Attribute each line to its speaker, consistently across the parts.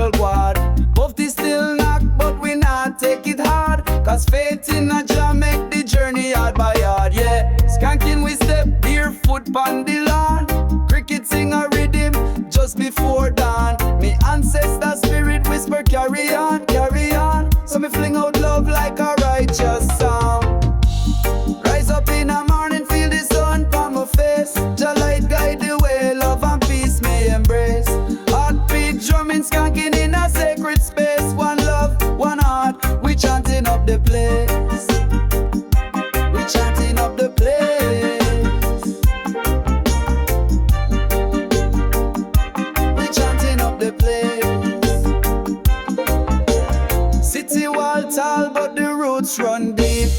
Speaker 1: world wide. Poverty still knock, but we not take it hard. Cause faith in a Jah make the journey yard by yard, yeah. Skanking we step barefoot pon the lawn. Cricket sing a rhythm just before dawn. Me ancestor spirit whisper carry on, carry on. So me fling out love like a righteous song. Rise up in the morning, feel the sun from my face. Jah light guide the way, love and peace may embrace. Heartbeat drumming, skanking in a sacred space. One love, one heart, we chanting up the place. We chanting up the place. We chanting up the place. City wall tall, but the roots run deep.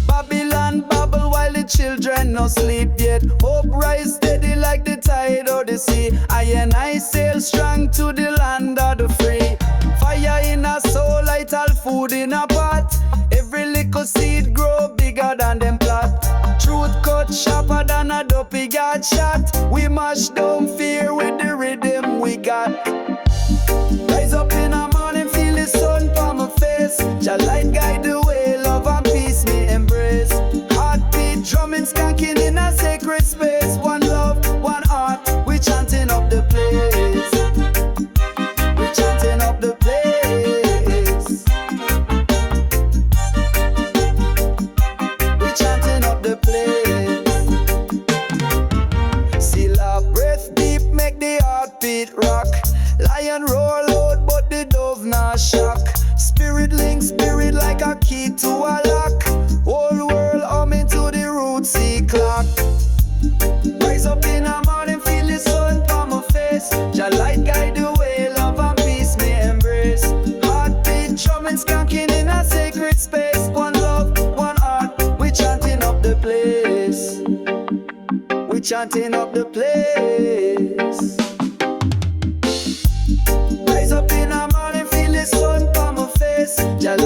Speaker 1: Babylon bubble while the children no sleep yet. Hope rise steady like the tide of the sea. I and I sail strong to the land of the free. Fire in a soul, light all food in a pot. Every little seed grow bigger than them plot. Truth cut sharper than a dopey got shot. We mash down fear with the rhythm we got. Rise up in the morning, feel the sun from my face. Jah light guide the way, love and peace me embrace. Heartbeat drumming, skanking in a sacred space. One love, one heart, we chanting up the place. We chanting up the place. We chanting up the place. Seal our breath deep, make the heartbeat rock. Lion roll out, but the dove not shock. Spirit link spirit like a key to a lock. Whole world humming to the root C clock. Rise up in the morning, feel the sun from my face. Jah light guide the way, love and peace may embrace. Heartbeat drumming, skanking in a sacred space. One love, one heart, we chanting up the place. We chanting up the place. Rise up in the morning, feel the sun from my face. Jah